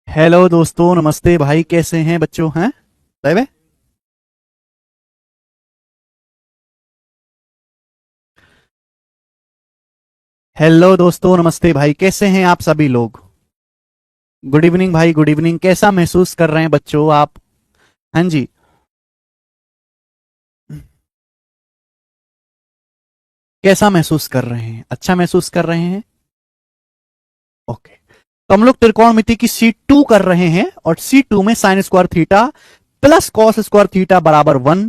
Hello दोस्तों, नमस्ते भाई। कैसे हैं बच्चों? हैं सही है। हेलो दोस्तों, नमस्ते भाई। कैसे हैं आप सभी लोग? गुड इवनिंग भाई, गुड इवनिंग। कैसा महसूस कर रहे हैं बच्चों आप? हाँ जी। कैसा महसूस कर रहे हैं? अच्छा महसूस कर रहे हैं? ओके। तो हम लोग त्रिकोणमिति की C2 कर रहे हैं और C2 में sign square theta plus cos square theta बराबर 1।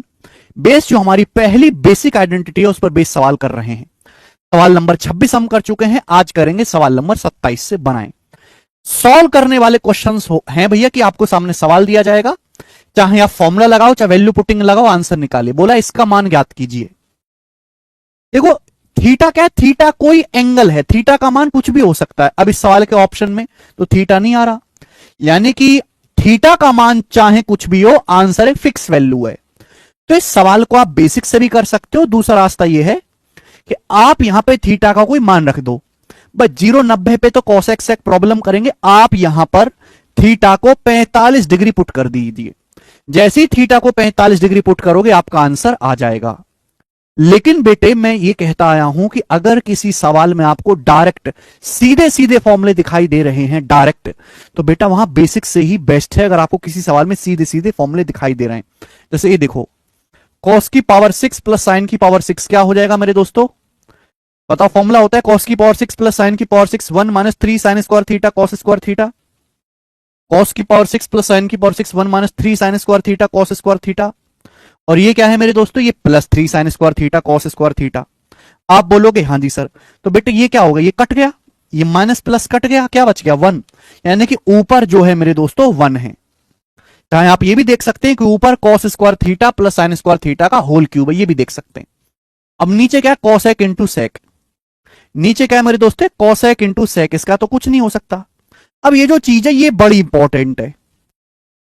बेस जो हमारी पहली बेसिक आइडेंटिटी है उस पर बेस सवाल कर रहे हैं। सवाल नंबर 26 हम कर चुके हैं, आज करेंगे सवाल नंबर 27 से। बनाएं। सॉल्व करने वाले क्वेश्चंस हैं भैया कि आपको सामने सवाल दिया जाएगा, चाहे आप फॉर्मूला लगाओ चाहे वैल्यू पुटिंग लगाओ, आंसर निकालिए। बोला इसका मान ज्ञात कीजिए। देखो, थीटा क्या है? थीटा कोई एंगल है, थीटा का मान कुछ भी हो सकता है। अब इस सवाल के ऑप्शन में तो थीटा नहीं आ रहा, यानी कि थीटा का मान चाहे कुछ भी हो, आंसर एक फिक्स वैल्यू है। तो इस सवाल को आप बेसिक से भी कर सकते हो। दूसरा रास्ता यह है कि आप यहां पे थीटा का कोई मान रख दो। बस 0-90 पे तो कॉसेक सेक प्रॉब्लम करेंगे। आप यहां पर थीटा को 45 डिग्री पुट कर दीजिए। जैसे ही थीटा को 45 डिग्री पुट करोगे आपका आंसर आ जाएगा। लेकिन बेटे, मैं ये कहता आया हूं कि अगर किसी सवाल में आपको डायरेक्ट सीधे सीधे फॉर्मूले दिखाई दे रहे हैं डायरेक्ट, तो बेटा वहां बेसिक से ही बेस्ट है। अगर आपको किसी सवाल में सीधे सीधे फॉर्मूले दिखाई दे रहे हैं, जैसे ये देखो, कॉस की पावर 6 प्लस साइन की पावर 6 क्या हो जाएगा मेरे दोस्तों? बताओ। फॉर्मूला होता है कॉस की पावर 6 प्लस साइन की power 6, 1 minus 3 sign square theta cos square theta. Cos की पावर 6 प्लस साइन की power 6, 1 minus 3 sign square theta cos square theta. और ये क्या है मेरे दोस्तों? ये plus 3 sign square theta cos square theta. आप बोलोगे हाँ जी सर, तो बेटे ये क्या होगा? ये कट गया, ये माइनस प्लस कट गया, क्या बच गया? 1। यानी कि ऊपर जो है मेरे दोस्तों 1 है। चाहे आप ये भी देख सकते हैं कि ऊपर cos square theta plus sine square theta का होल क्यूब है, ये भी देख सकते हैं। अब नीचे क्या? Cosec into sec. नीचे क्या है मेरे दोस्तों? Cosec into sec. इसका तो कुछ नहीं हो सकता। अब ये जो चीज है ये बड़ी इंपॉर्टेंट है।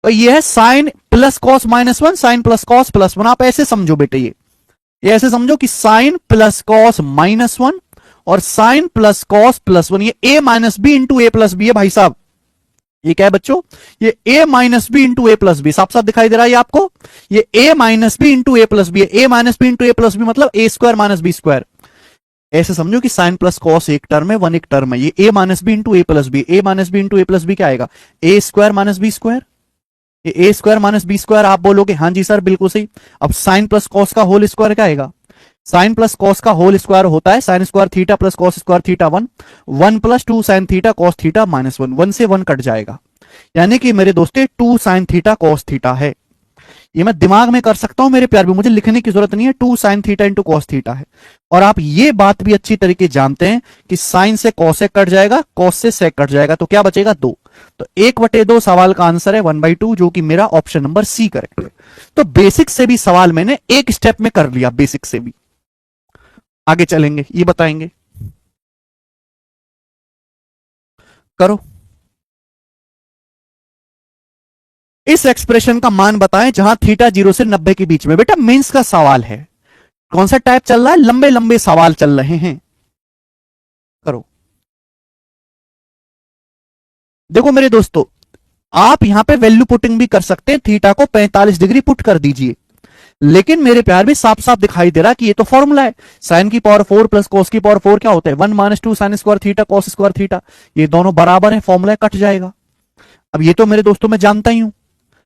तो ये है sine plus cos -1, sine plus cos +1। आप ऐसे समझो बेटे, ये ऐसे समझो कि साइन प्लस कॉस -1 और साइन प्लस कॉस +1, ये a minus B into A plus B है भाई साहब। ये क्या है बच्चों? ये a minus B into A plus B. साफ साफ दिखाई दे रहा है ये आपको? ये a minus B into A plus B है। a minus B into A plus B मतलब a square minus B square. ऐसे समझो कि साइन प्लस कॉस एक टर्म है, 1 एक टर्म है। ये a minus B into A plus B, a minus B into A plus B क्या आएगा? a square minus B square. ये A square minus B square. आप बोलोगे हाँ जी सर बिल्कुल सही। अब साइन प्लस कॉस का होल स्क्वायर क्या आएगा? साइन प्लस कॉस का होल स्क्वायर होता है sign square theta plus cos square theta 1। 1 plus 2 sine theta cos theta -1। 1 से 1 कट जाएगा, यानी कि मेरे दोस्तों 2 साइन थीटा कॉस थीटा है। ये मैं दिमाग में कर सकता हूं मेरे प्यार भी, मुझे लिखने की जरूरत नहीं है। 2 sine theta into cos theta है। और आप ये बात भी अच्छी तरीके जानते हैं कि साइन से कॉसेक कट जाएगा, कॉस से सेक कट जाएगा, तो क्या बचेगा? 2। तो 1/2 सवाल का आंसर है 1/2, जो कि मेरा ऑप्शन नंबर सी करेक्ट है। तो बेसिक से भी सवाल मैंने एक स्टेप में कर लिया, बेसिक से भी। आगे चलेंगे, ये बताएंगे। करो। इस एक्सप्रेशन का मान बताएं जहां थीटा 0 से 90 के बीच में। बेटा मेंस का सवाल है, कौन सा टाइप चल रहा है? लंबे लंबे सवाल चल रहे हैं। करो। देखो मेरे दोस्तों, आप यहां पे वैल्यू पुटिंग भी कर सकते हैं। थीटा को 45 डिग्री पुट कर दीजिए। लेकिन मेरे प्यार में साफ साफ दिखाई दे रहा कि ये तो फॉर्मूला है। साइन की पावर 4 प्लस कॉस की पावर 4 क्या होता है? 1 minus 2 sign square theta cos square theta. ये दोनों बराबर है, फॉर्मूला कट जाएगा। अब ये तो मेरे दोस्तों मैं जानता ही हूं।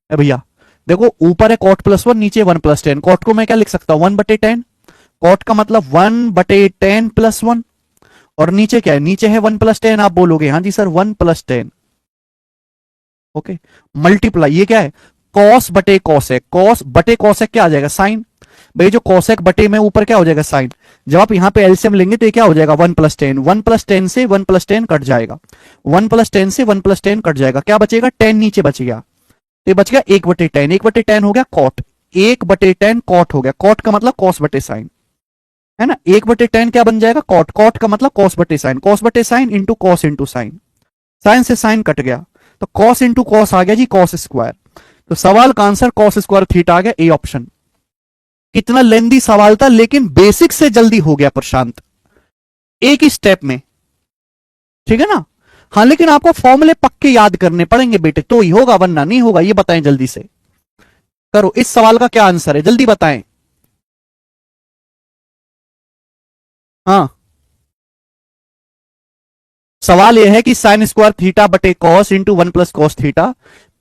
भैया देखो, ऊपर है कॉट +1, नीचे 1+10। कॉट को मैं क्या लिख सकता हूं? 1/10। कॉट का मतलब 1/10 +1। और नीचे क्या है? नीचे है 1+10। आप बोलोगे हाँ जी सर 1+10। ओके। मल्टीप्लाई, ये क्या है? कॉस बटे कॉसेक। कॉस बटे कॉसेक क्या आ जाएगा? साइन। भाई जो कॉसेक बटे में ऊपर क्या हो जाएगा? साइन। जब आप यहां पे एलसीएम लेंगे तो ये क्या हो जाएगा? 1+10। 1+10 से 1+10 कट जाएगा। 1+10 से 1+10 कट जाएगा, क्या बचेगा? 10 नीचे बच गया। तो ये बच गया 1/10। 1/10 हो गया कॉट। 1/10 कॉट हो गया। कॉट का मतलब कॉस बटे साइन, है ना? 1/10 क्या बन जाएगा? कॉट। कॉट का मतलब कॉस बटे साइन। कॉस बटे sine into cos into sine. Sine से साइन कट गया, तो कॉस इंटू कॉस आ गया जी, कॉस स्क्वायर। तो सवाल का आंसर कॉस स्क्वायर थीटा आ गया, ए ऑप्शन। कितना लेंदी सवाल था, लेकिन बेसिक से जल्दी हो गया प्रशांत, एक ही स्टेप में। ठीक है ना? हाँ, लेकिन आपको फॉर्मूले पक्के याद करने पड़ेंगे बेटे, तो ही होगा, वरना नहीं होगा। ये बताएं जल्दी से, करो, इस सवाल का क्या आंसर है, जल्दी बताएं। हाँ, सवाल यह है कि साइन स्क्वायर थीटा बटे cos into 1 plus cos theta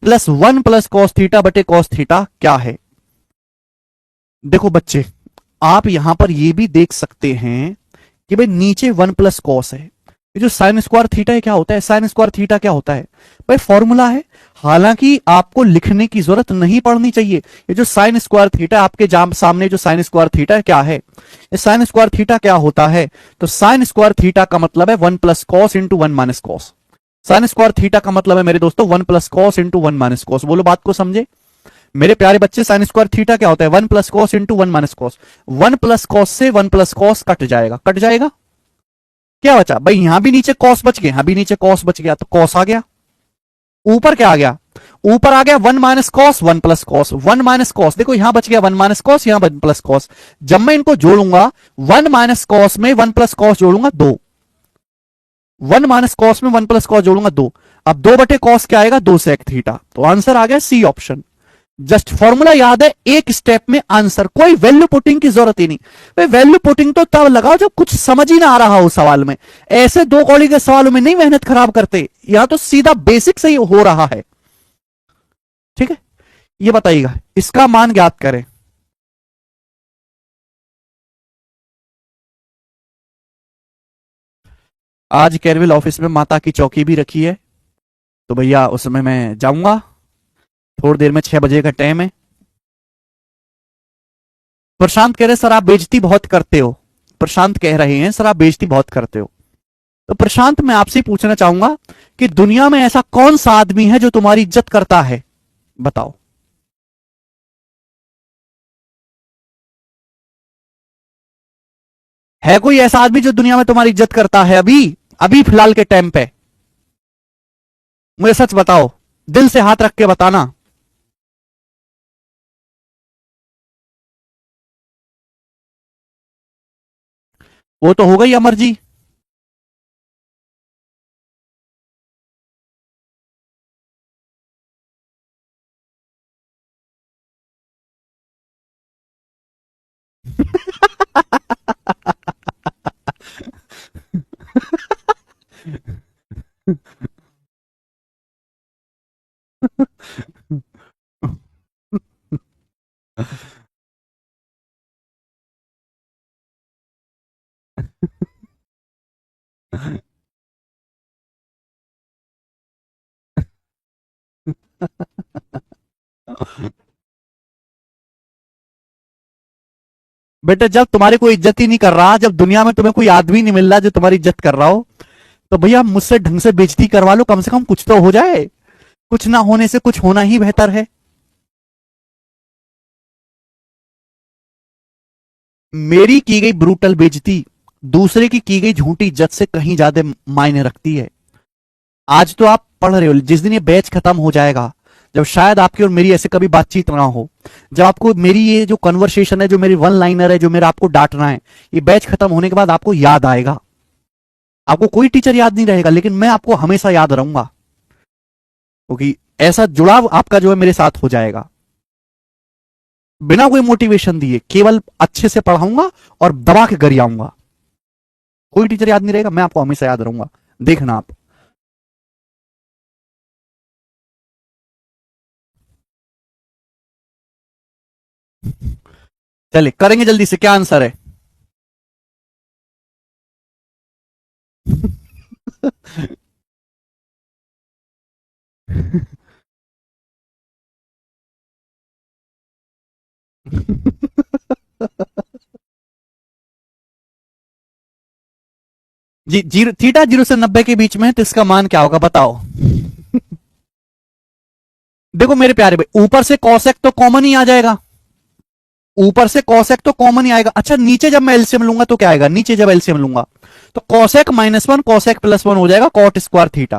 plus 1 plus cos theta बटे कॉस थीटा क्या है। देखो बच्चे, आप यहां पर यह भी देख सकते हैं कि भाई नीचे 1 प्लस कॉस है। ये जो साइन स्क्वायर थीटा है क्या होता है, साइन स्क्वायर थीटा क्या होता है भाई, फॉर्मूला है। हालांकि आपको लिखने की जरूरत नहीं पड़नी चाहिए। ये जो साइन स्क्वायर थीटा आपके सामने जो साइन स्क्वायर थीटा है क्या है, ये साइन स्क्वायर थीटा क्या होता है, तो साइन स्क्वायर थीटा का मतलब है 1 plus cos into 1 minus cos. Sign square theta का मतलब है मेरे दोस्तों 1 plus cos into 1 minus cos. बोलो बात को समझे मेरे प्यारे बच्चे, साइन स्क्वायर थीटा क्या होता है, 1 plus cos into 1 minus cos. 1 plus cos से 1 प्लस कॉस कट जाएगा, कट जाएगा, क्या बचा भाई, यहां भी नीचे कॉस बच गया, यहां भी नीचे कॉस बच गया, तो कॉस आ गया। ऊपर क्या आ गया, ऊपर आ गया 1 minus cos 1 plus cos, 1 minus cos, देखो यहां बच गया 1 माइनस कॉस, यहां 1 प्लस कॉस। जब मैं इनको जोड़ूंगा 1 माइनस कॉस में 1 प्लस कॉस जोड़ूंगा 2, 1 माइनस कॉस में 1 प्लस कॉस जोड़ूंगा 2। अब 2 बटे कॉस क्या आएगा, 2 सेक थीटा। तो आंसर आ गया सी ऑप्शन। जस्ट फॉर्मूला याद है, एक स्टेप में आंसर, कोई वैल्यू पुटिंग की जरूरत ही नहीं। भाई वैल्यू पुटिंग तो तब लगाओ जब कुछ समझ ही ना आ रहा हो सवाल में। ऐसे 2 कौड़ी के सवालों में नहीं मेहनत खराब करते, यहां तो सीधा बेसिक से ही हो रहा है। ठीक है, ये बताइएगा, इसका मान ज्ञात करें। आज केरविल ऑफिस में माता की चौकी भी रखी है, तो भैया उसमें मैं जाऊंगा थोड़ी देर में, 6 बजे का टाइम है। प्रशांत कह रहे सर आप बेइज्जती बहुत करते हो, प्रशांत कह रहे हैं सर आप बेइज्जती बहुत करते हो। तो प्रशांत मैं आपसे पूछना चाहूंगा कि दुनिया में ऐसा कौन सा आदमी है जो तुम्हारी इज्जत करता है, बताओ। है कोई ऐसा आदमी जो दुनिया में तुम्हारी इज्जत करता है अभी, अभी फिलहाल के टाइम पे, मुझे सच बताओ, दिल से हाथ रख के बताना। वो तो हो गई अमर जी। बेटे जब तुम्हारी कोई इज्जत ही नहीं कर रहा, जब दुनिया में तुम्हें कोई आदमी नहीं मिल रहा जो तुम्हारी इज्जत कर रहा हो, तो भैया मुझसे ढंग से बेइज्जती करवा लो, कम से कम कुछ तो हो जाए। कुछ ना होने से कुछ होना ही बेहतर है। मेरी की गई ब्रूटल बेइज्जती दूसरे की गई झूठी इज्जत से कहीं ज्यादा मायने रखती है। आज तो आप पढ़ रहे हो, जिस दिन ये बैच खत्म हो जाएगा, जब शायद आपकी और मेरी ऐसे कभी बातचीत ना हो, जब आपको मेरी ये जो कन्वर्सेशन है, जो मेरी वन लाइनर है, जो मेरा आपको डांटना है, ये बैच खत्म होने के बाद आपको याद आएगा। आपको कोई टीचर याद नहीं रहेगा, लेकिन मैं आपको हमेशा याद रहूंगा, क्योंकि ऐसा जुड़ाव आपका जो है मेरे साथ हो जाएगा। बिना कोई मोटिवेशन दिए केवल अच्छे से पढ़ाऊंगा और दबा के गरियाऊंगा। कोई टीचर याद नहीं रहेगा, मैं आपको हमेशा याद रहूंगा, देखना आप। चलिए करेंगे जल्दी से, क्या आंसर है। जी, जीरो थीटा 0 से 90 के बीच में है, तो इसका मान क्या होगा बताओ। देखो मेरे प्यारे भाई, ऊपर से कॉसेक तो कॉमन ही आ जाएगा, ऊपर से कॉसेक तो कॉमन ही आएगा। अच्छा नीचे जब मैं एलसीएम लूंगा तो क्या आएगा, नीचे जब एलसीएम लूंगा तो कॉसेक -1 कॉसेक +1 हो जाएगा cot square theta.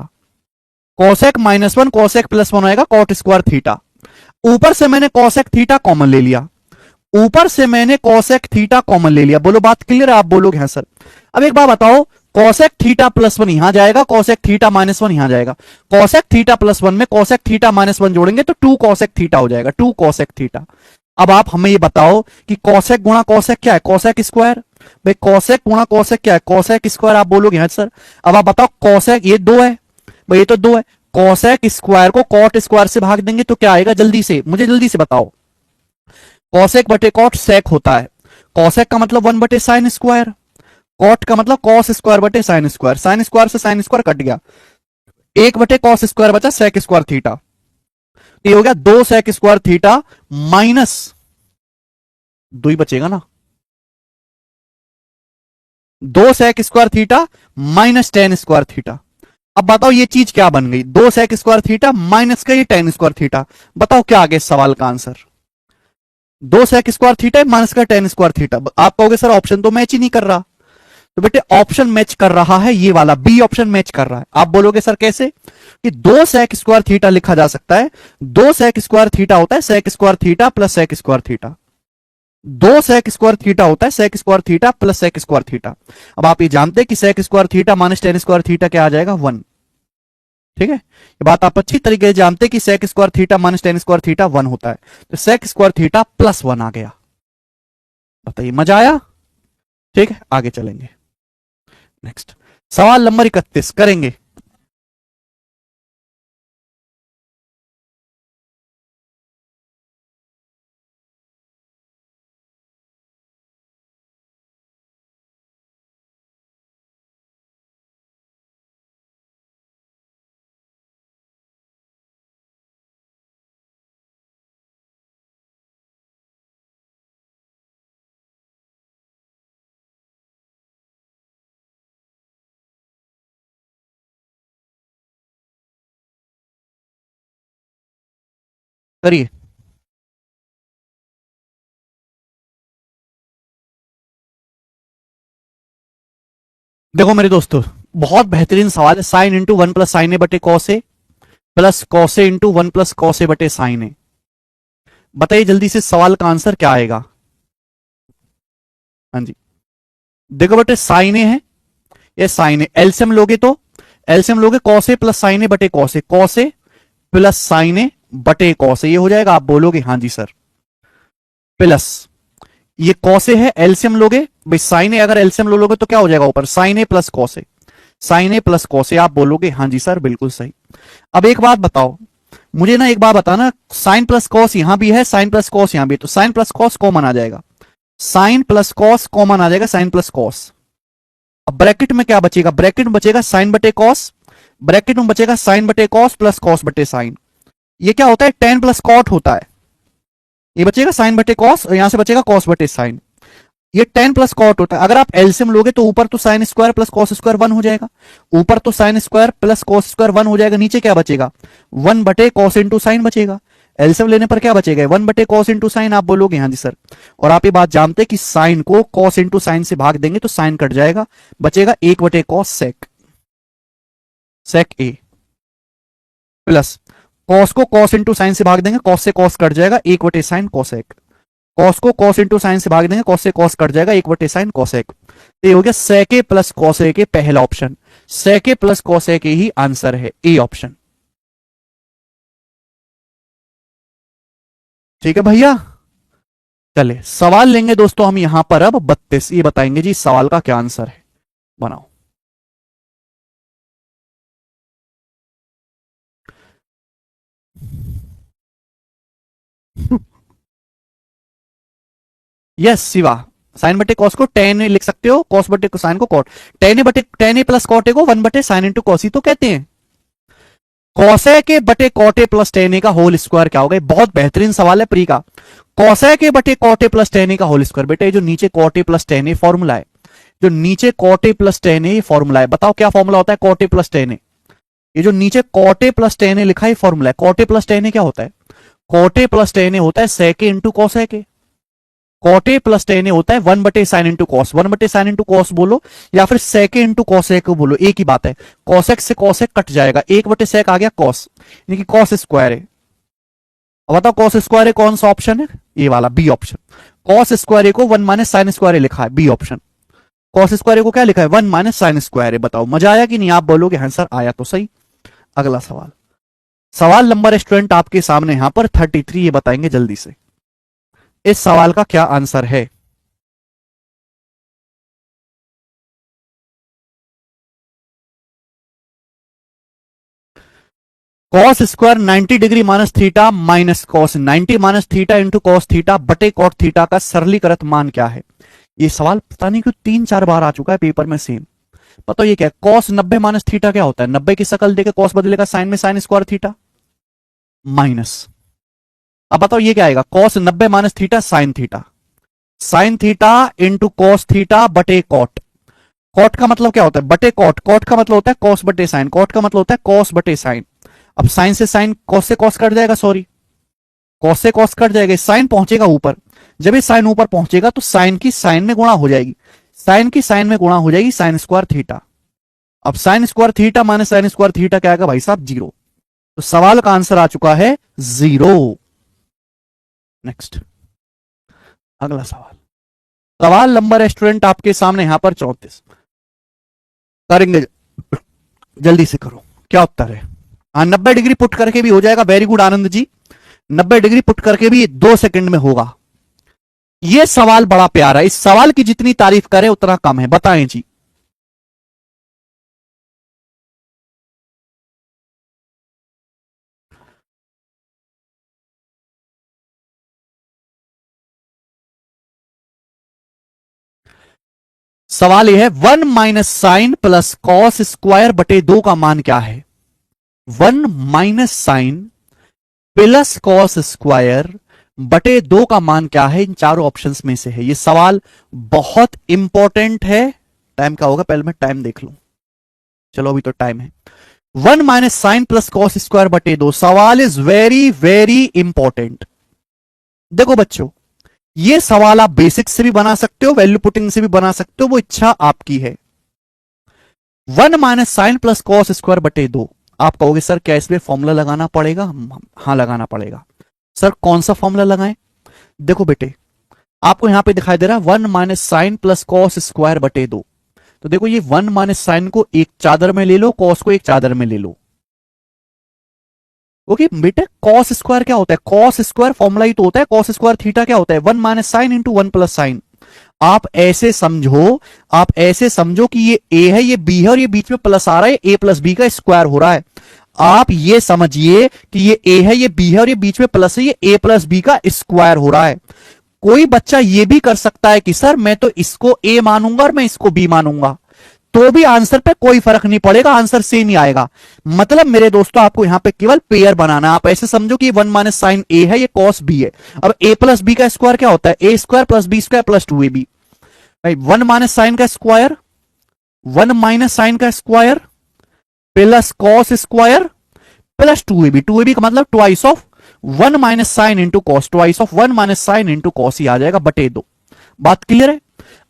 Cosec -1 cosec +1 आएगा कॉट स्क्वायर थीटा। ऊपर से मैंने कॉसेक थीटा कॉमन ले लिया, ऊपर से मैंने कॉसेक थीटा कॉमन ले लिया। बोलो बात क्लियर है, आप बोलोगे हाँ सर। अब एक बात बताओ, कॉसेक थीटा प्लस वन यहां जाएगा, कॉसेक थीटा माइनस वन यहां जाएगा, कॉसेक थीटा प्लस वन में कॉसेक थीटा माइनस वन जोड़ेंगे तो 2 कॉसेक थीटा हो जाएगा, 2 कॉसेक थीटा। अब आप हमें ये बताओ कि कॉसेक गुणा कॉसेक क्या है, कॉसेक स्क्वायर। भाई कॉसेक गुणा कॉसेक क्या है, कॉसेक स्क्वायर। आप बोलोगे हाँ सर। अब आप बताओ कॉसेक, ये 2 है भाई, ये तो 2 है, कॉसेक स्क्वायर को कॉट स्क्वायर से भाग देंगे तो क्या आएगा, जल्दी से मुझे जल्दी से बताओ। कॉसेक बटे कॉट सेक होता है, कॉसेक का मतलब 1 बटे साइन स्क्वायर, कॉट का मतलब कॉस स्क्वायर बटे साइन स्क्वायर, साइन स्क्वायर से साइन स्क्वायर कट गया, 1 बटे कॉस स्क्वायर बचा सेक स्क्वायर थीटा। ये हो गया 2 सेक स्क्वायर थीटा माइनस 2 ही बचेगा ना, 2 sec square theta minus tan square theta. अब बताओ ये चीज क्या बन गई, 2 सेक स्क्वायर थीटा माइनस का ये टेन स्क्वायर थीटा। बताओ क्या आ गया इस सवाल का answer, 2 sec square theta minus का टेन स्क्वायर थीटा। आप कहोगे सर ऑप्शन तो मैच ही नहीं कर रहा, तो बेटे ऑप्शन मैच कर रहा है, ये वाला बी ऑप्शन मैच कर रहा है। आप बोलोगे सर कैसे, कि 2 सेक स्क्वायर थीटा लिखा जा सकता है, 2 सेक स्क्वायर थीटा होता है sec square theta plus sec square theta, 2 sec square theta होता है sec square theta plus sec square theta. अब आप ये जानते हैं कि sec square theta minus tan square theta क्या आ जाएगा, 1। ठीक है, ये बात आप अच्छी तरीके से जानते हैं कि sec square theta minus tan square theta 1 होता है, तो सेक स्क्वायर थीटा प्लस 1 आ गया। बताइए मजा आया। ठीक है, आगे चलेंगे। नेक्स्ट सवाल नंबर 31 करेंगे। करिए। देखो मेरे दोस्तों, बहुत बेहतरीन सवाल है। साइन इंटू 1 प्लस साइन ए बटे cos A plus cos A into 1 plus cos A बटे साइन ए। बताइए जल्दी से सवाल का आंसर क्या आएगा। हाँ जी, देखो बेटे साइन ए है, ये साइन ए, एलसीएम लोगे तो एलसीएम लोगे कॉस ए प्लस साइन ए बटे cos A, cos A plus sign ए बटे कॉस ए, ये हो जाएगा। आप बोलोगे हाँ जी सर, प्लस ये कॉस ए है, एलसीएम लोगे भाई साइन ए, अगर एलसीएम लोगे तो क्या हो जाएगा ऊपर, sign A plus cos A, sign A plus cos A. आप बोलोगे हाँ जी सर बिल्कुल सही। अब एक बात बताओ मुझे ना, एक बात बताना, साइन प्लस कॉस यहां भी है, साइन प्लस कॉस यहां भी है, तो साइन प्लस कॉस कॉमन आ जाएगा, साइन प्लस कॉस कॉमन आ जाएगा, साइन प्लस कॉस। अब ब्रैकेट में क्या बचेगा, ब्रैकेट में बचेगा साइन बटे कॉस, ब्रैकेट में बचेगा साइन बटे कॉस प्लस कॉस बटे साइन। ये क्या होता है, टेन प्लस कॉट होता है, ये बचेगा साइन बटे कॉस और यहां से बचेगा कॉस बटे साइन। ये 10 प्लस कॉट होता है। अगर आप एलसीएम लोगे तो ऊपर तो sine square plus cos square 1 हो जाएगा, ऊपर तो sine square plus cos square 1 हो जाएगा, नीचे क्या बचेगा, 1 बटे कॉस इंटू साइन बचेगा। एलसीएम लेने पर क्या बचेगा, 1 बटे कॉस इंटू साइन। आप बोलोगे हाँ जी सर। और आप ये बात जानते हैं कि साइन को कॉस इंटू साइन से भाग देंगे तो साइन कट जाएगा, बचेगा 1 बटे कॉस सेक, सेक ए, प्लस कॉस को कॉस इंटू साइन से भाग देंगे, कॉस से कॉस कट जाएगा, 1 बटे साइन कॉसेक, कॉस को कॉस इंटू साइन से भाग देंगे, कॉस से कॉस कट जाएगा, 1 बटे साइन कॉसेक। तो ये हो गया सेके प्लस कॉसेक, पहला ऑप्शन, सेके प्लस कॉसेक ही आंसर है, ए ऑप्शन। ठीक है भैया, चले सवाल लेंगे दोस्तों हम यहां पर अब 32। ये बताएंगे जी सवाल का क्या आंसर है, बनाओ। यस शिवा, साइन बटे कॉस को टेन लिख सकते हो, कॉस बटे साइन को कॉट, टेन ए बटे tan A plus cot A को 1 बटे साइन इंटू कॉस ही तो कहते हैं। कॉसे के बटे कॉटे प्लस टेन ए का होल स्क्वायर क्या होगा, बहुत बेहतरीन सवाल है प्री का। कॉसे के बटे कॉटे प्लस टेन ए का होल स्क्वायर, बेटे जो नीचे कॉटे प्लस टेन ए फॉर्मूला है, जो नीचे कॉटे प्लस टेन ए फॉर्मूला है, बताओ क्या फॉर्मूला होता है कॉटे प्लस टेन ए। ये जो नीचे कॉटे प्लस टेन ए लिखा है फॉर्मूला है, कॉटे प्लस टेन ए क्या होता है, कॉटे प्लस टेन ए होता है सेके इंटू कॉसेके, कॉटे प्लस टेन ए होता है 1 बटे साइन इंटू कॉस, 1 बटे साइन इंटू कॉस बोलो या फिर सेके इंटू कॉसेक बोलो, एक ही बात है। कॉसेक से कॉसेक कट जाएगा, 1 बटे सेक आ गया कॉस, यानी कि कॉस स्क्वायर है। अब बताओ कॉस स्क्वायर ए कौन सा ऑप्शन है, ये वाला बी ऑप्शन। कॉस स्क्वायर ए को 1 माइनस साइन स्क्वायर ए लिखा है, बी ऑप्शन। कॉस स्क्वायर को क्या लिखा है, 1 माइनस साइन स्क्वायर है। बताओ मजा आया कि नहीं? आप बोलोगे हाँ सर आया तो सही। अगला सवाल, सवाल नंबर स्टूडेंट आपके सामने यहां पर 33, ये बताएंगे जल्दी से इस सवाल का क्या आंसर है। Cos square 90 degree minus theta minus cos 90 minus theta into cos theta बटे कॉट थीटा का सरलीकृत मान क्या है। ये सवाल पता नहीं क्यों 3-4 बार आ चुका है पेपर में सेम। बताओ ये क्या है, कॉस 90 माइनस थीटा क्या होता है, 90 की शकल देकर कॉस बदलेगा साइन में, साइन स्क्वायर थीटा माइनस। अब बताओ ये क्या आएगा, cos 90 minus theta sine theta into cos theta बटे कॉट। कॉट का मतलब क्या होता है, बटे कॉट। कॉट का मतलब होता है कॉस बटे साइन, कॉट का मतलब होता है कॉस बटे साइन। अब साइन से साइन, कॉस से कॉस कट जाएगा, सॉरी कॉस से कॉस कट जाएगा, साइन पहुंचेगा ऊपर। जब ये साइन ऊपर पहुंचेगा तो साइन की साइन में गुणा हो जाएगी, साइन की साइन में गुणा हो जाएगी साइन स्क्वायर थीटा। अब sign square theta minus sign square theta क्या आएगा भाई साहब, 0। तो सवाल का आंसर आ चुका है 0। नेक्स्ट, अगला सवाल, सवाल नंबर स्टूडेंट आपके सामने यहां पर 34 करेंगे, जल्दी से करो क्या उत्तर है। हाँ 90 डिग्री पुट करके भी हो जाएगा, very good Anand ji, 90 degree put करके भी 2 सेकंड में होगा। यह सवाल बड़ा प्यारा है, इस सवाल की जितनी तारीफ करें उतना कम है, बताएं जी। सवाल यह है 1 minus sine plus cos square बटे 2 का मान क्या है। 1 minus sine plus cos square बटे 2 का मान क्या है, इन चारों ऑप्शंस में से है। यह सवाल बहुत इंपॉर्टेंट है। टाइम क्या होगा, पहले मैं टाइम देख लूं। चलो अभी तो टाइम है। 1 minus sine plus cos square बटे 2, सवाल इज वेरी वेरी इंपॉर्टेंट। देखो बच्चों, ये सवाल आप बेसिक से भी बना सकते हो, वैल्यू पुटिंग से भी बना सकते हो, वो इच्छा आपकी है। 1 minus sine plus cos square बटे 2, आप कहोगे सर क्या इसमें फॉर्मूला लगाना पड़ेगा। हाँ लगाना पड़ेगा। सर कौन सा फॉर्मूला लगाएं। देखो बेटे, आपको यहां पे दिखाई दे रहा है 1 minus sine plus cos square बटे 2। तो देखो ये 1 माइनस साइन को एक चादर में ले लो, कॉस को एक चादर में ले लो। ओके बेटे, कॉस स्क्वायर क्या होता है, कॉस स्क्वायर फॉर्मूला ही तो होता है, कॉस स्क्वायर थीटा क्या होता है, 1 minus sine into 1 plus sign. आप ऐसे समझो, आप ऐसे समझो कि ये ए है, ये बी है, और ये बीच में प्लस आ रहा है, ए प्लस बी का स्क्वायर हो रहा है। आप ये समझिए कि ये ए है, ये बी है, और ये बीच में प्लस है, ये ए प्लस बी का स्क्वायर हो रहा है। कोई बच्चा ये भी कर सकता है कि सर मैं तो इसको ए मानूंगा और मैं इसको बी मानूंगा, तो भी आंसर पे कोई फर्क नहीं पड़ेगा, आंसर सेम ही आएगा। मतलब मेरे दोस्तों आपको यहां पे केवल पेयर बनाना है। आप ऐसे समझो कि 1 माइनस साइन ए है, ये कॉस बी है। अब ए प्लस बी का स्क्वायर क्या होता है, A square plus B square plus 2ab। भाई 1 माइनस साइन का स्क्वायर, 1 माइनस साइन का square plus cos square plus 2ab। 2ab का मतलब twice of 1 minus sine into cos, twice of 1 minus sine into cos ही आ जाएगा बटे 2। बात क्लियर है।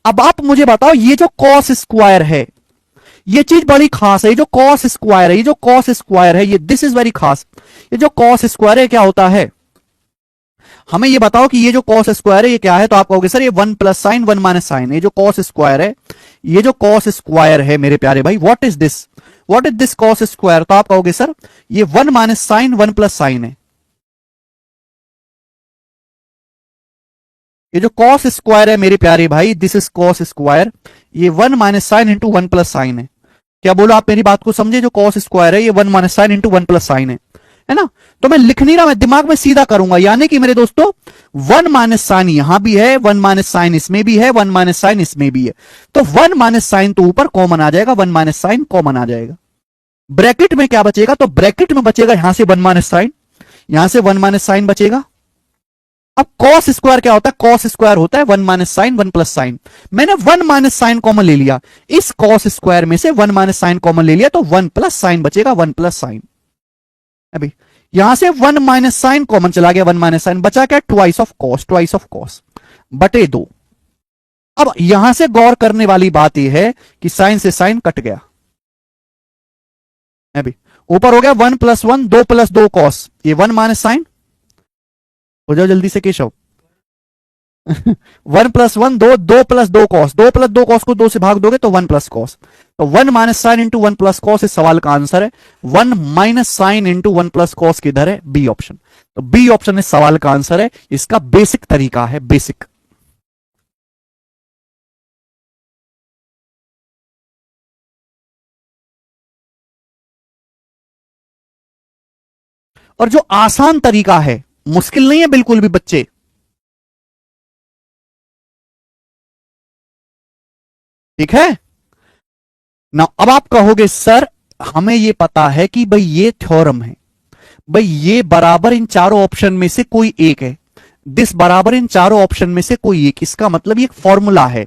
अब आप मुझे बताओ, ये जो कॉस स्क्वायर है, ये चीज बड़ी खास है। ये जो कॉस स्क्वायर है, ये जो कॉस स्क्वायर है, ये दिस इज वेरी खास। ये जो कॉस स्क्वायर है क्या होता है, हमें ये बताओ कि ये जो कॉस स्क्वायर है ये क्या है। तो आप कहोगे सर ये 1 प्लस साइन 1 माइनस साइन। ये जो कॉस स्क्वायर है, ये जो कॉस स्क्वायर है मेरे प्यारे भाई, what is this, what is this cos square. तो आप कहोगे सर ये 1 माइनस साइन 1 प्लस साइन है। ये जो कॉस स्क्वायर है मेरे प्यारे भाई, दिस इज कॉस स्क्वायर, ये 1 minus sine into 1 plus sign है। क्या बोलो आप मेरी बात को समझे, जो कॉस स्क्वायर है ये 1 minus sine into 1 plus sign है ना। तो मैं लिख नहीं रहा, मैं दिमाग में सीधा करूंगा। यानी कि मेरे दोस्तों 1 माइनस साइन यहां भी है, 1 माइनस साइन इसमें भी है, 1 माइनस साइन इसमें भी है। तो 1 माइनस साइन तो ऊपर कॉमन आ जाएगा, 1 माइनस साइन कॉमन आ जाएगा। ब्रैकेट में क्या बचेगा, तो ब्रैकेट में बचेगा यहां से 1 माइनस साइन, यहां से 1 माइनस साइन बचेगा। अब कॉस स्क्वायर क्या होता है, कॉस स्क्वायर होता है 1 माइनस साइन 1 प्लस साइन। मैंने 1 माइनस साइन कॉमन ले लिया, इस कॉस स्क्वायर में से 1 माइनस साइन कॉमन ले लिया, तो 1 प्लस साइन बचेगा, 1 प्लस साइन। अभी यहां से 1 माइनस साइन कॉमन चला गया, 1 माइनस साइन बचा क्या, twice of cos, twice of cos बटे 2। अब यहां से गौर करने वाली बात यह है कि साइन से साइन कट गया। अभी ऊपर हो गया 1 प्लस 1, 2 प्लस 2 कॉस, ये 1 माइनस साइन। हो जाओ जल्दी से केशव, वन प्लस वन दो, दो प्लस दो कॉस, दो प्लस दो कॉस को दो से भाग दोगे तो वन प्लस कॉस, तो one minus sine into one plus cos इस सवाल का आंसर है। One minus sine into one plus cos किधर है? B option. तो बी ऑप्शन इस सवाल का आंसर है, इसका बेसिक तरीका है, बेसिक। और जो आसान तरीका है, मुश्किल नहीं है बिल्कुल भी बच्चे। ठीक है ना? अब आप कहोगे सर हमें ये पता है कि भाई ये थ्योरम है, भाई ये बराबर इन चारों ऑप्शन में से कोई एक है, दिस बराबर इन चारों ऑप्शन में से कोई एक, इसका मतलब ये एक फॉर्मूला है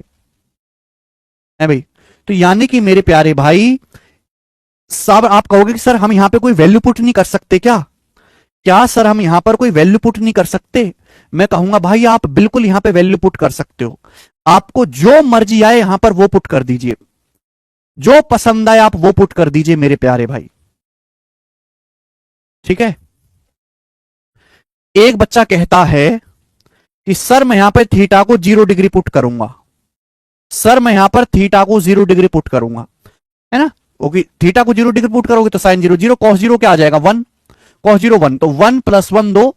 भाई। तो यानी कि मेरे प्यारे भाई सब, आप कहोगे कि सर हम यहां पे कोई वैल्यू पुट नहीं कर सकते क्या? क्या सर हम यहां पर कोई वैल्यू पुट नहीं कर सकते? मैं कहूंगा भाई आप बिल्कुल यहां पे वैल्यू पुट कर सकते हो, आपको जो मर्जी आए यहां पर वो पुट कर दीजिए, जो पसंद आए आप वो पुट कर दीजिए मेरे प्यारे भाई। ठीक है? एक बच्चा कहता है कि सर मैं यहां पे थीटा को 0 डिग्री पुट करूंगा, सर मैं यहां पर थीटा को 0 डिग्री पुट करूंगा, है ना? ओके, थीटा को 0 डिग्री पुट करोगे तो साइन 0 0, कॉस 0 क्या आ जाएगा? 1, कॉस 0 1, तो 1 प्लस 1 2,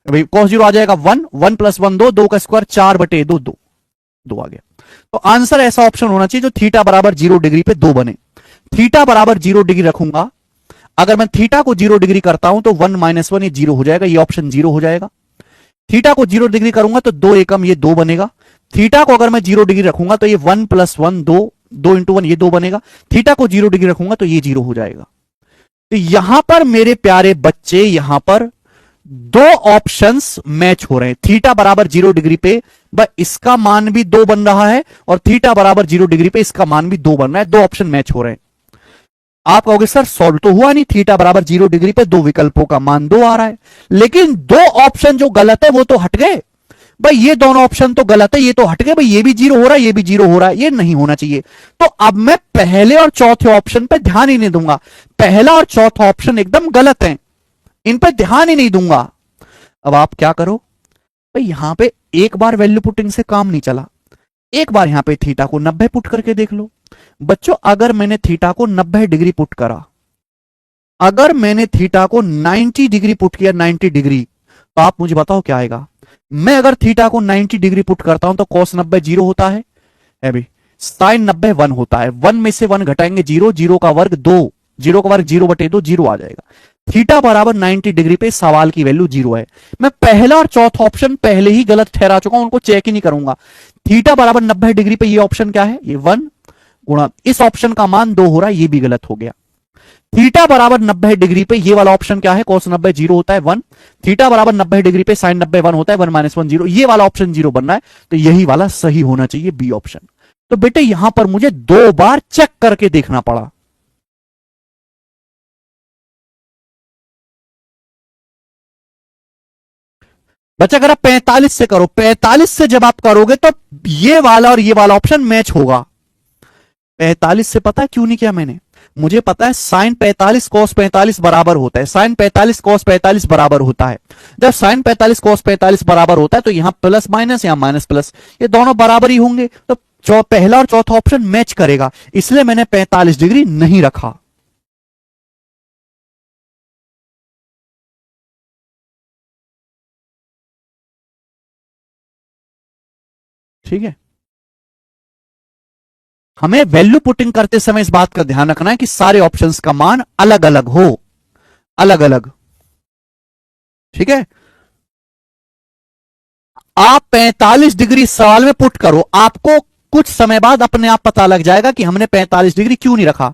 भाई कॉस 0 आ जाएगा 1, 1 प्लस 1 2, 2 का स्क्वायर 4/2, 2, 2 आ गया। तो आंसर ऐसा ऑप्शन होना चाहिए जो थीटा बराबर 0 डिग्री पे 2 बने। थीटा बराबर 0 डिग्री रखूंगा, अगर मैं थीटा को 0 डिग्री करता हूं तो 1 माइनस 1 ये 0 हो जाएगा, ये ऑप्शन 0 हो जाएगा। थीटा को 0 डिग्री करूंगा तो 2 एकम ये 2 बनेगा। थीटा को अगर मैं 0 डिग्री रखूंगा तो ये 1 प्लस 1 2, 2 इंटू 1 ये 2 बनेगा। थीटा को 0 डिग्री रखूंगा तो ये 0 हो जाएगा। तो यहां पर मेरे प्यारे बच्चे, यहां पर दो ऑप्शंस मैच हो रहे हैं। थीटा बराबर 0 डिग्री पे इसका मान भी 2 बन रहा है, और थीटा बराबर 0 डिग्री पे इसका मान भी 2 बन रहा है, दो ऑप्शन मैच हो रहे हैं। आप कहोगे सर सॉल्व तो हुआ नहीं, थीटा बराबर 0 डिग्री पे दो विकल्पों का मान 2 आ रहा है, लेकिन दो ऑप्शन जो गलत है वो तो हट गए भाई, ये दोनों ऑप्शन तो गलत है, ये तो हट गए भाई, ये भी 0 हो रहा है, ये भी 0 हो रहा है, ये नहीं होना चाहिए। तो अब मैं पहले और चौथे ऑप्शन पे ध्यान ही नहीं दूंगा, पहला और चौथा ऑप्शन एकदम गलत है, इन पे ध्यान ही नहीं दूंगा। अब आप क्या करो भाई, यहां पे एक बार वैल्यू पुटिंग से काम नहीं चला, एक बार यहां पे थीटा को 90 पुट करके देख लो। बच्चों अगर मैंने थीटा को 90 डिग्री पुट करा, अगर मैंने थीटा को 90 डिग्री पुट किया, 90 डिग्री, तो आप मुझे बताओ क्या आएगा? मैं अगर थीटा को 90 डिग्री पुट करता हूं तो कॉस 90 0 होता है भाई, साइन 90 1 होता है, 1 में से 1 घटाएंगे 0, 0 का वर्ग 2, 0 का वर्ग 0/2, 0 आ जाएगा। थीटा बराबर 90 डिग्री पे सवाल की वैल्यू 0 है। मैं पहला और चौथा ऑप्शन पहले ही गलत ठहरा चुका हूं, उनको चेक ही नहीं करूंगा। थीटा बराबर 90 डिग्री पे ये ऑप्शन क्या है? ये 1 गुणा इस ऑप्शन का मान 2 हो रहा है, ये भी गलत हो गया। थीटा बराबर 90 डिग्री पे ये वाला ऑप्शन क्या है? कॉस 90 0 होता है 1। थीटा बराबर 90 डिग्री पे साइन 90 1 होता है, 1 माइनस 1 0, ये वाला ऑप्शन 0 बन रहा है, तो यही वाला सही होना चाहिए, बी ऑप्शन। तो बेटे यहां पर मुझे 2 बार चेक करके देखना पड़ा। बच्चा अगर आप 45 से करो, 45 से जब आप करोगे तो ये वाला और ये वाला ऑप्शन मैच होगा। 45 से पता है क्यों नहीं किया मैंने? मुझे पता है साइन 45 कॉस 45 बराबर होता है, साइन 45 कॉस 45 बराबर होता है। जब साइन 45 कॉस 45 बराबर होता है तो यहां प्लस माइनस, यहां माइनस प्लस, ये दोनों बराबर ही होंगे, तो पहला और चौथा ऑप्शन मैच करेगा, इसलिए मैंने 45 डिग्री नहीं रखा। ठीक है? हमें वैल्यू पुटिंग करते समय इस बात का ध्यान रखना है कि सारे ऑप्शंस का मान अलग अलग हो, अलग अलग। ठीक है? आप 45 डिग्री सवाल में पुट करो, आपको कुछ समय बाद अपने आप पता लग जाएगा कि हमने 45 डिग्री क्यों नहीं रखा।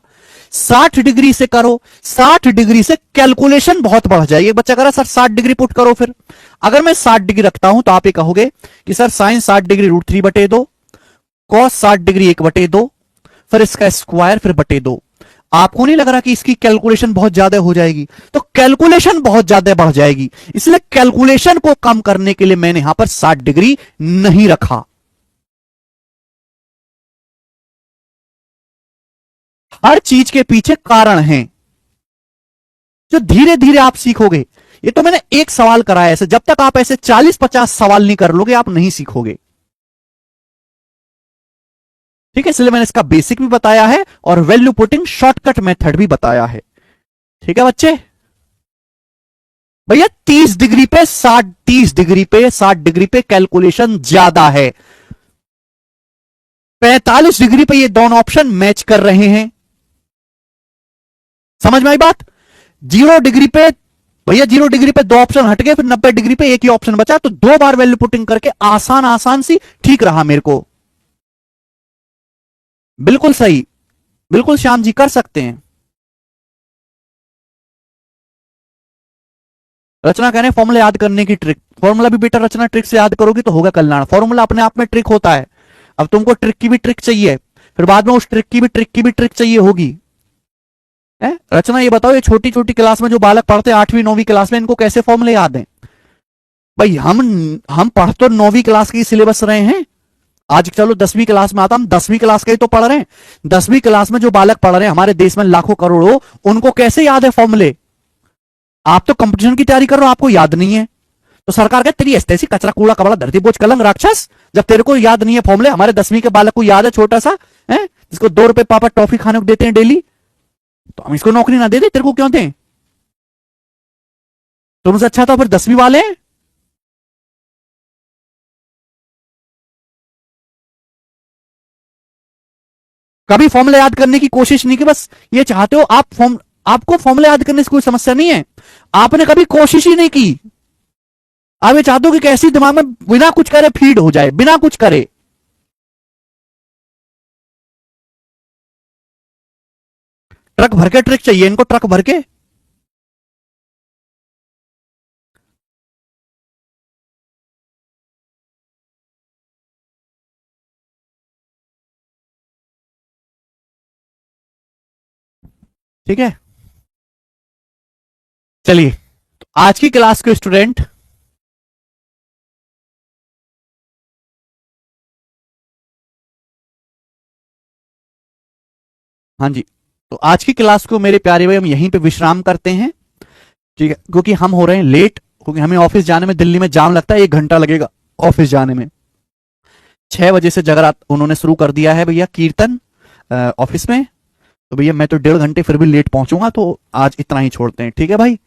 60 डिग्री से करो, 60 डिग्री से कैलकुलेशन बहुत बढ़ जाएगी। बच्चा कह रहा सर 60 डिग्री पुट करो, फिर अगर मैं 60 डिग्री रखता हूं तो आप ये कहोगे कि sir sine 60 degree √3/2, cos 60 degree 1/2, फिर इसका स्क्वायर फिर √2। आपको नहीं लग रहा कि इसकी कैलकुलेशन बहुत ज्यादा हो जाएगी? तो कैलकुलेशन बहुत ज्यादा बढ़ जाएगी, इसलिए कैलकुलेशन को कम करने के लिए मैंने यहां पर 60 डिग्री नहीं रखा। हर चीज के पीछे कारण हैं जो धीरे धीरे आप सीखोगे। ये तो मैंने एक सवाल कराया ऐसे, जब तक आप ऐसे 40-50 सवाल नहीं कर लोगे आप नहीं सीखोगे। ठीक है, इसलिए मैंने इसका बेसिक भी बताया है और वैल्यू पुटिंग शॉर्टकट मेथड भी बताया है। ठीक है बच्चे, भैया 30 डिग्री पे 60 डिग्री पे कैलकुलेशन ज्यादा है, 45 डिग्री पे ये दोनों ऑप्शन मैच कर रहे हैं। समझ में आई बात? 0 डिग्री पे भैया 0 डिग्री पे 2 ऑप्शन हट गए, फिर 90 डिग्री पे एक ही ऑप्शन बचा, तो 2 बार वैल्यू पुटिंग करके आसान आसान सी ठीक रहा मेरे को। बिल्कुल सही, बिल्कुल श्याम जी कर सकते हैं। रचना कह रहे हैं फॉर्मूला याद करने की ट्रिक, फॉर्मूला भी बेटा रचना ट्रिक से याद करोगी तो होगा कल्याण। फॉर्मूला अपने आप में ट्रिक होता है, अब तुमको ट्रिक की भी ट्रिक चाहिए, फिर बाद में उस ट्रिक की भी ट्रिक चाहिए होगी। रचना ये बताओ, ये छोटी छोटी क्लास में जो बालक पढ़ते हैं 8वीं 9वीं क्लास में, इनको कैसे फॉर्मूले याद हैं? भाई हम पढ़ तो 9वीं क्लास की सिलेबस रहे हैं, आज चलो 10वीं क्लास में आता, हम 10वीं क्लास के ही तो पढ़ रहे हैं। 10वीं क्लास में जो बालक पढ़ रहे हैं हमारे देश में लाखों करोड़ों, उनको कैसे याद है फॉर्मूले? आप तो कंपटीशन की तैयारी कर रहे हो, आपको याद नहीं है, तो सरकार कहती तेरी ऐसी कचरा कूड़ा कबड़ा धरती बोझ कलंक राक्षस, जब तेरे को याद नहीं है फॉर्मूले, हमारे 10वीं के बालक को याद है छोटा सा है जिसको 2 रुपए पापा टॉफी खाने को देते हैं डेली, तो हम इसको नौकरी ना दे दे, तेरे को क्यों दें? तुमसे अच्छा तो फिर 10वीं वाले हैं। कभी फॉर्मूला याद करने की कोशिश नहीं की, बस ये चाहते हो आप आपको फॉर्मूला याद करने से कोई समस्या नहीं है, आपने कभी कोशिश ही नहीं की। आप ये चाहते हो कि कैसी दिमाग में बिना कुछ करे फीड हो जाए, बिना कुछ करे। ट्रक भर के ट्रिक चाहिए इनको, ट्रक भर के। ठीक है, चलिए तो आज की क्लास के स्टूडेंट हाँ जी, तो आज की क्लास को मेरे प्यारे भाई हम यहीं पे विश्राम करते हैं। ठीक है, क्योंकि हम हो रहे हैं लेट, क्योंकि हमें ऑफिस जाने में दिल्ली में जाम लगता है, 1 घंटा लगेगा ऑफिस जाने में। 6 बजे से जगरात उन्होंने शुरू कर दिया है भैया कीर्तन ऑफिस में, तो भैया मैं तो 1.5 घंटे फिर भी लेट पहुंचूंगा, तो आज इतना ही छोड़ते हैं। ठीक है भाई,